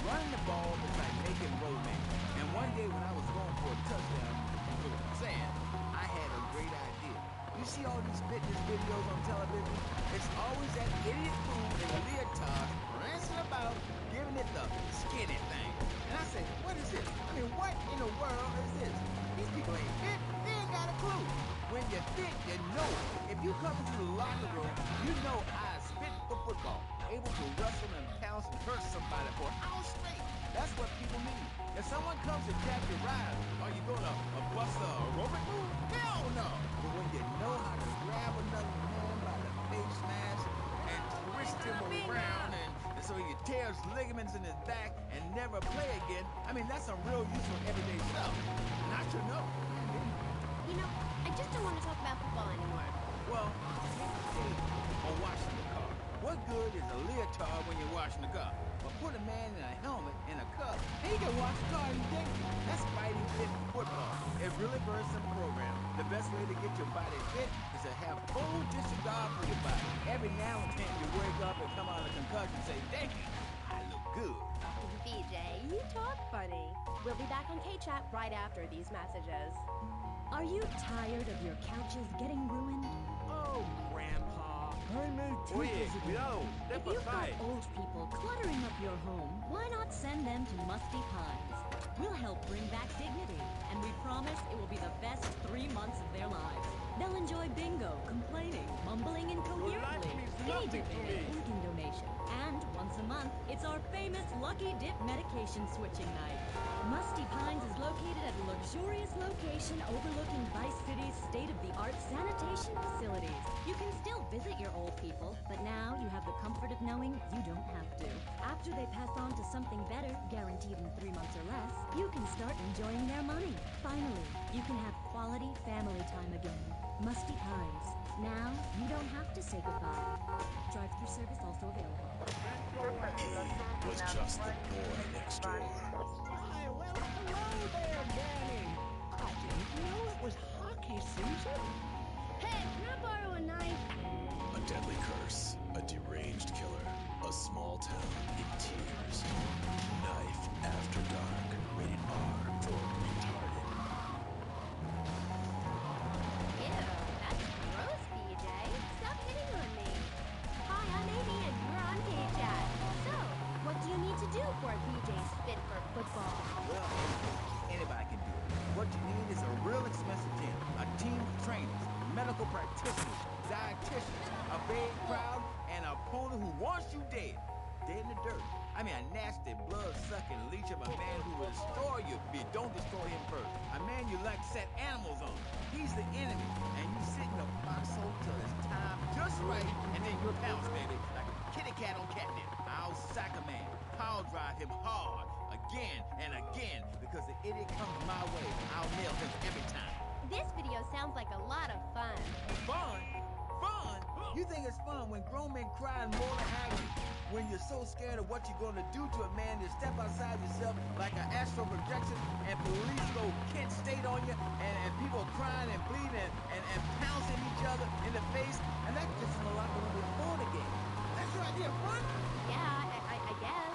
Running the ball is like making romance. And one day when I was going for a touchdown, saying I had a great idea. You see all these fitness videos on television? It's always that idiot fool in a leotard prancing about, giving it the skinny thing. And I say, what is this? I mean, what in the world is this? These people ain't fit. They ain't got a clue. When you're fit, you know it. If you come into the locker room, you know I is fit for football. Able to wrestle and pounce and hurt somebody for an hour straight. That's what people need. If someone comes to jack your ride, are you gonna bust a aerobic move? Hell no! But when you know how to grab another man by the face mask and twist him around and so he tears ligaments in his back and never play again, I mean, that's some real useful everyday stuff. And I should know. You know, I just don't want to talk about football anymore. Well, or washing the car. What good is a leotard when you're washing the car? But put a man in a helmet and a cup, and he can wash the car any day. That's fighting fit football. It's really very simple program. The best way to get your body fit is to have full disregard for your body. Every now and then you wake up and come out of a concussion and say, dang, I look good. BJ, you talk funny. We'll be back on K-Chat right after these messages. Are you tired of your couches getting ruined? Oh, Grandpa. I made two Oye, visitors. cuidado. If Step you've got aside. old people cluttering up your home, why not send them to Musty Pines? We'll help bring back dignity, and we promise it will be the best 3 months of their lives. They'll enjoy bingo, complaining, mumbling incoherently, means skinny nothing to dipping, me. and organ donation. And once a month, it's our famous Lucky Dip medication switching night. Musty Pines is located at a luxurious location overlooking Vice City's state-of-the-art sanitation facilities. You can still visit your old people, but now you have the comfort of knowing you don't have to. After they pass on to something better, guaranteed in 3 months or less, you can start enjoying their money. Finally, you can have quality family time again. Musty Pines. Now, you don't have to say goodbye. Drive-through service also available. He was just the boy next door. Hi, well, hello there, Gamíng. I didn't know it was hockey season. Hey, can I borrow a knife? A deadly curse, a deranged killer, a small town in tears. Knife After Dark, rated R for retarded. Ew, that's gross, BJ. Stop hitting on me. Hi, I'm Amy, and you're on K-Chat. So, what do you need to do for BJ's fit for football? Well, anybody can do it. What you need is a real expensive gym, a team of trainers, medical practitioners, dietitians, a big crowd, and an opponent who wants you dead. Dead in the dirt. I mean, a nasty, blood-sucking leech of a man who will destroy you if you don't destroy him first. A man you like set animals on. He's the enemy, and you sit in a foxhole till it's time just right, and then you pounce, baby, like a kitty cat on catnip. I'll sack a man, power drive him hard, again and again, because the idiot comes my way. I'll nail him every time. This video sounds like a lot of fun. Fun? Fun? You think it's fun when grown men cry in moral agony? When you're so scared of what you're gonna do to a man, you step outside yourself like an astral projection, and police go Kent State on you, and people crying and bleeding and pouncing each other in the face, and that's just in a locker room before the game. That's your idea of fun? Yeah, I guess.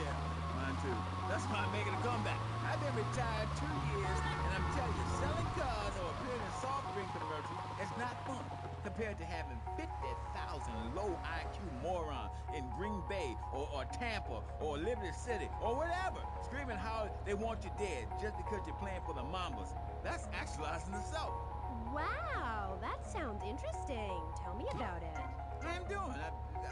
Yeah, mine too. That's why I'm making a comeback. I've been retired 2 years, and I'm telling you, selling cars or appearing in soft drink commercials is not fun compared to having 50,000 low IQ morons in Green Bay or Tampa or Liberty City or whatever, screaming how they want you dead just because you're playing for the Mambas. That's actualizing the self. Wow, that sounds interesting. Tell me about it. I'm doing.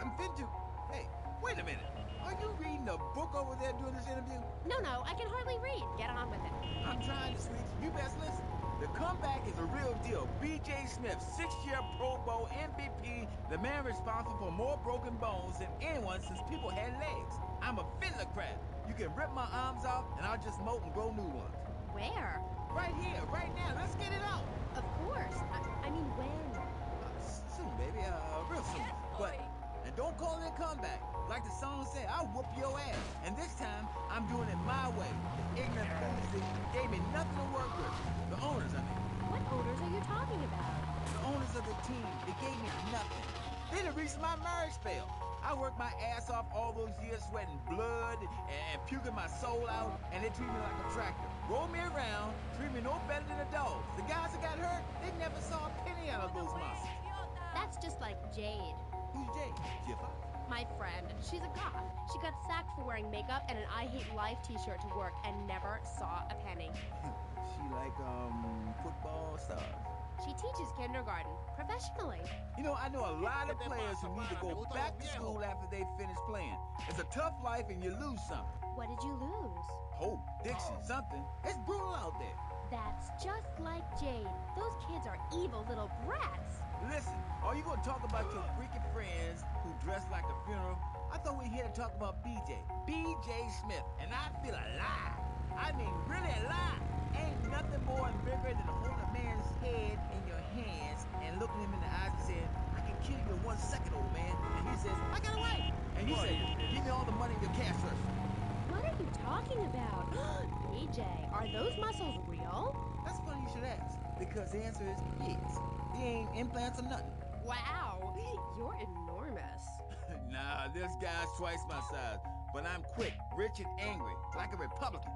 I'm fit to. Hey, wait a minute. Are you reading a book over there during this interview? No, I can hardly read. Get on with it. I'm trying to, sweet. You best listen. The comeback is a real deal. B.J. Smith, 6-year Pro Bowl MVP, the man responsible for more broken bones than anyone since people had legs. I'm a fiddler crab. You can rip my arms off, and I'll just molt and grow new ones. Where? Right here, right now. Let's get it out. Of course. I mean, when? Soon, baby. Real soon. But, and don't call it a comeback. Like the song said, I'll whoop your ass. And this time, I'm doing it my way. The ignorant fools that gave me nothing to work with. The owners, I mean. What owners are you talking about? The owners of the team, they gave me nothing. Then the reason my marriage failed. I worked my ass off all those years, sweating blood and puking my soul out, and they treat me like a tractor. Roll me around, treat me no better than a dog. The guys that got hurt, they never saw a penny out of those monsters. That's just like Jade, Who's Jay? She a fox? my friend. She's a goth. She got sacked for wearing makeup and an I Hate Life t-shirt to work and never saw a penny. She like, football stars. She teaches kindergarten professionally. You know, I know a lot of players who need to go back to school after they finish playing. It's a tough life and you lose something. What did you lose? Hope, Dixie, something. It's brutal out there. That's just like Jade. Those kids are evil little brats. Listen, are you gonna talk about your freaking friends who dress like a funeral? I thought we were here to talk about BJ. BJ Smith, and I feel alive. I mean, really alive. Ain't nothing more and bigger than holding a man's head in your hands and looking him in the eyes and saying, I can kill you in 1 second, old man. And he says, I got a wife. And he says, give me all the money in your cash register. What are you talking about? BJ, are those muscles real? That's funny you should ask, because the answer is yes. They ain't implants or nothing. Wow, you're enormous. Nah, this guy's twice my size, but I'm quick, rich, and angry, like a Republican.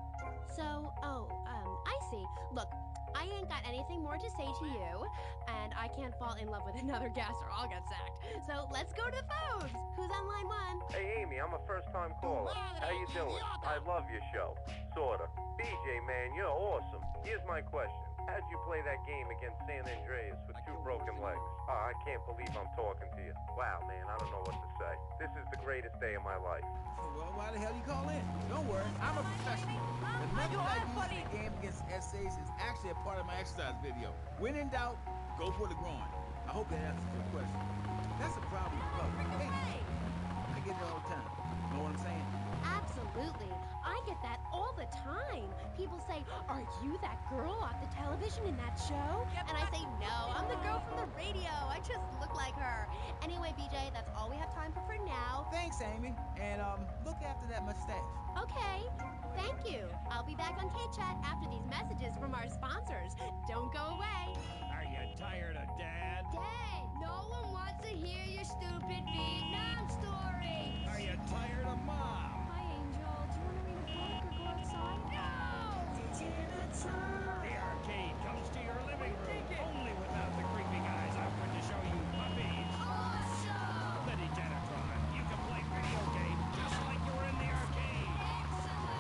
So, I see. Look, I ain't got anything more to say to you, and I can't fall in love with another guest or I'll get sacked. So let's go to the phones. Who's on line 1? Hey, Amy, I'm a first-time caller. How you doing? I love your show. Sorta. BJ, man, you're awesome. Here's my question. How'd you play that game against San Andreas with 2 broken legs? Oh, I can't believe I'm talking to you. Wow, man, I don't know what to say. This is the greatest day of my life. Well, why the hell you call in? Don't worry, I'm a professional. The method I use in the game against essays is actually a part of my exercise video. When in doubt, go for the groin. I hope that answers your question. That's a problem with public. Hey, I get it all the time. Know what I'm saying? Absolutely. I get that all the time. People say, are you that girl off the television in that show? And I say, no, I'm the girl from the radio. I just look like her. Anyway, BJ, that's all we have time for now. Thanks, Amy. And, look after that mustache. Okay, thank you. I'll be back on K-Chat after these messages from our sponsors. Don't go away. Are you tired of Dad? Dad, no one wants to hear your stupid Vietnam story. Are you tired of Mom? Hi, Angel. Do you want to read a book or go outside? The arcade comes to your living room, only without the creepy guys offering to show you puppies. Awesome! The Degenitron, you can play video games just like you were in the arcade.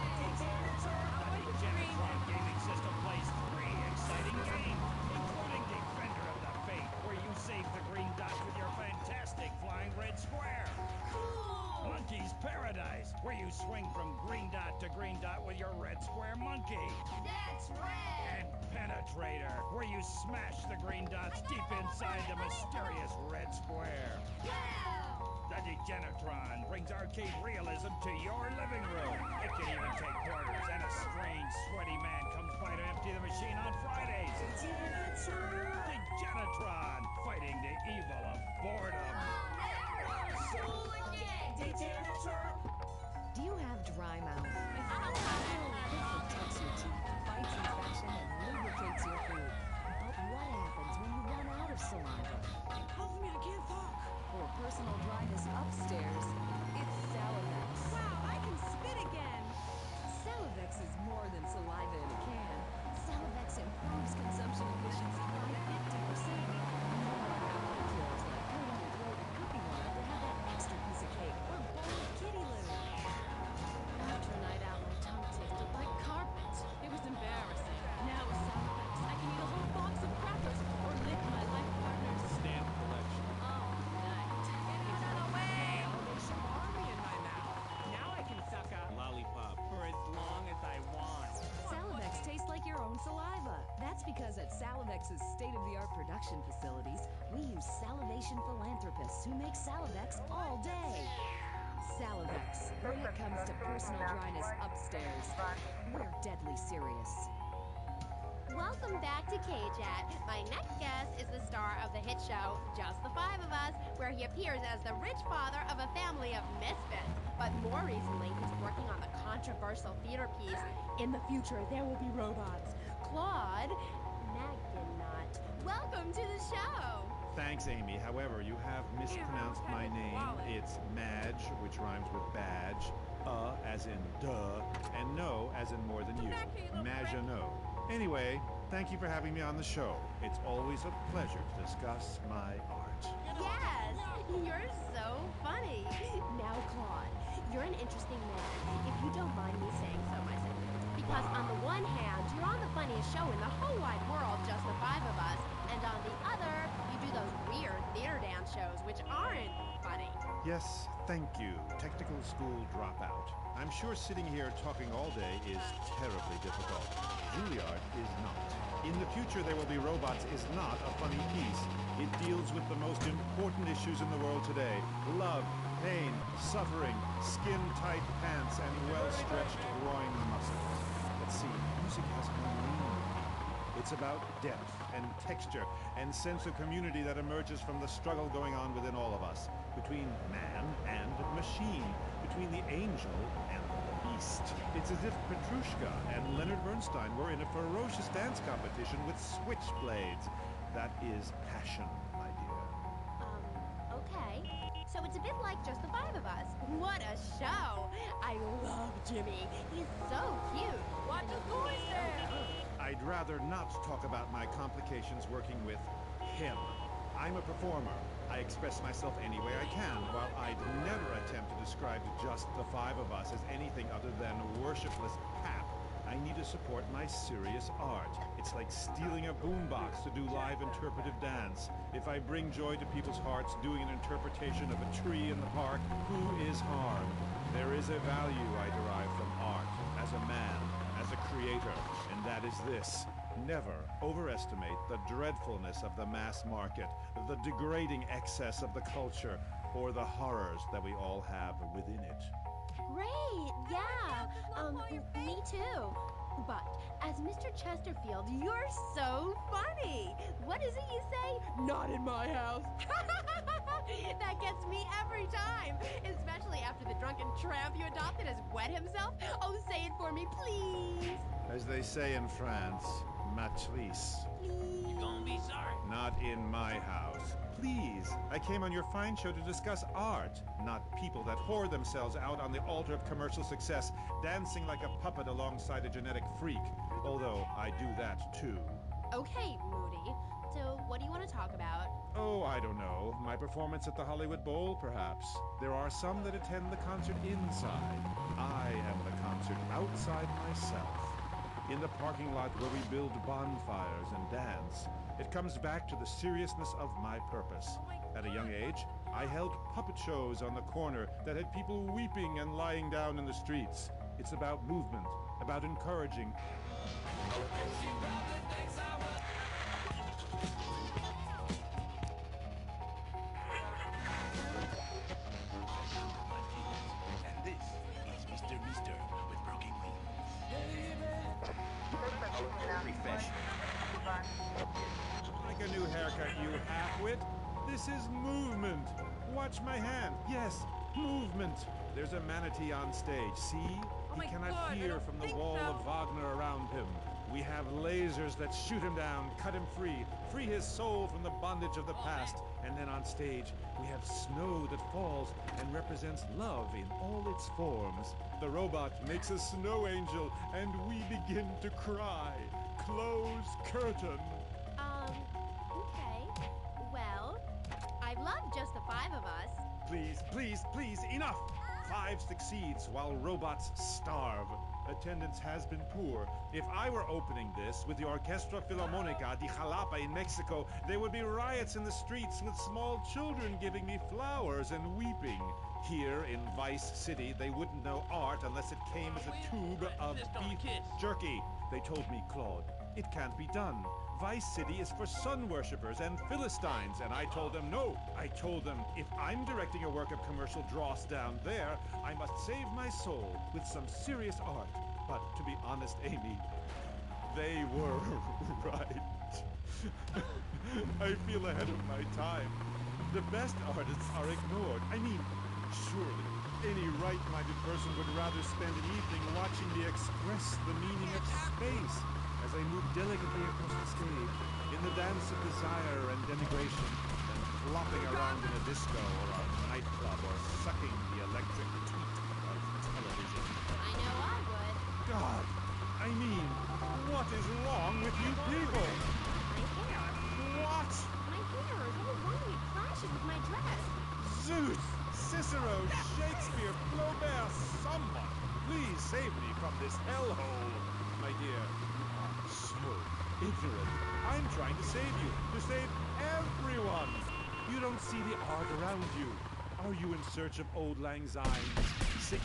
The Degenitron gaming system plays 3 exciting games, including Defender of the Faith, where you save the green dot with your fantastic flying red square. Cool! Monkey's Paradise, where you swing from green dot to green dot with your red square monkey. That's red! And Penetrator, where you smash the green dots deep inside the mysterious red square. Wow! The Degenitron brings arcade realism to your living room. It can even take quarters, and a strange, sweaty man comes by to empty the machine on Fridays. Degenitron, fighting the evil of boredom. School again! Do you have dry mouth? This protects your teeth, fights infection, and lubricates your food. But what happens when you run out of saliva? Help me, I can't talk. For personal dryness upstairs, it's Salivex. Wow, I can spit again. Salivex is more than saliva in a can. Salivex improves consumption efficiency by 50%. You don't want to have cures like cutting your throat and cooking water to have that extra piece of cake or bowl of kitty litter. After a night out, my tongue tasted like carpet. It was embarrassing. Now with Salivex, I can eat a whole box of crackers or lick my life partner's Stamp collection. all night. Get out of the way! Salvation Army in my mouth. Now I can suck a Lollipop. for as long as I want. Salivex tastes like your own saliva. That's because at Salivex's state-of-the-art production facilities, we use salivation philanthropists who make Salivex all day. Salivex, when it comes to personal dryness upstairs, we're deadly serious. Welcome back to K-Chat. My next guest is the star of the hit show, Just the Five of Us, where he appears as the rich father of a family of misfits. But more recently, he's working on the controversial theater piece, In the Future, There Will Be Robots. Claude Naginot, welcome to the show. Thanks, Amy. However, you have mispronounced my name. It's Madge, which rhymes with badge. As in duh, and no as in more than you. Maginot. Anyway, thank you for having me on the show. It's always a pleasure to discuss my art. Yes, you're so funny. Now, Claude, you're an interesting man, if you don't mind me saying so myself. Because on the one hand, you're on the funniest show in the whole wide world, just the five of us, and on the other, you do those weird theater dance shows which aren't funny. Yes, thank you, technical school dropout. I'm sure sitting here talking all day is terribly difficult. Juilliard is not. In the future, There Will Be Robots is not a funny piece. It deals with the most important issues in the world today. Love, pain, suffering, skin-tight pants, and well-stretched groin muscles. But see, music has no meaning. It's about depth and texture and sense of community that emerges from the struggle going on within all of us. Between man and machine. Between the angel and the beast. It's as if Petrushka and Leonard Bernstein were in a ferocious dance competition with switchblades. That is passion, my dear. Okay. So it's a bit like just the five of us. What a show! I love Jimmy. He's so cute. What a doing there? I'd rather not talk about my complications working with him. I'm a performer. I express myself any way I can, while I'd never attempt to describe just the five of us as anything other than worshipless pap. I need to support my serious art. It's like stealing a boombox to do live interpretive dance. If I bring joy to people's hearts doing an interpretation of a tree in the park, who is harmed? There is a value I derive from art, as a man, as a creator, and that is this. Never overestimate the dreadfulness of the mass market, the degrading excess of the culture, or the horrors that we all have within it. Great, yeah. Me too. But as Mr. Chesterfield, you're so funny. What is it you say? Not in my house. That gets me every time, especially after the drunken tramp you adopted has wet himself. Oh, say it for me, please. As they say in France, matrice. Please. You gonna be sorry. Not in my house. Please, I came on your fine show to discuss art, not people that whore themselves out on the altar of commercial success, dancing like a puppet alongside a genetic freak. Although I do that too. Okay, Moody. So what do you want to talk about? Oh, I don't know. My performance at the Hollywood Bowl, perhaps. There are some that attend the concert inside. I am the concert outside myself. In the parking lot where we build bonfires and dance. It comes back to the seriousness of my purpose. At a young age, I held puppet shows on the corner that had people weeping and lying down in the streets. It's about movement, about encouraging. And this is Mr. Mister with broken wings. Refresh. Like a new haircut, you half-wit. This is movement. Watch my hand. Yes, movement. There's a manatee on stage. See? He cannot hear from the wall of Wagner around him. We have lasers that shoot him down, cut him free his soul from the bondage of the past. And then on stage, we have snow that falls and represents love in all its forms. The robot makes a snow angel, and we begin to cry. Close curtain. Okay. Well, I've loved just the five of us. Please, please, please, enough! 5 succeeds while robots starve. Attendance has been poor. If I were opening this with the Orquestra Filarmonica de Jalapa in Mexico, there would be riots in the streets with small children giving me flowers and weeping. Here in Vice City, they wouldn't know art unless it came as a tube of beef jerky. They told me, Claude, it can't be done. Vice City is for sun worshippers and Philistines, and I told them no. I told them, if I'm directing a work of commercial dross down there, I must save my soul with some serious art. But to be honest, Amy, they were right. I feel ahead of my time. The best artists are ignored. I mean, surely any right-minded person would rather spend an evening watching me express the meaning of space as I move delicately across the stage in the dance of desire and denigration. flopping around in a disco or a nightclub or sucking the electric tweet of television. I know I would. God, I mean, what is wrong with you people? My hair. What? My hair is all wrong. It clashes with my dress. Zeus, Cicero, Shakespeare, Flaubert, someone, please save me from this hellhole. My dear, you are so ignorant. I'm trying to save you, to save everyone. You don't see the art around you. Are you in search of old lang synes?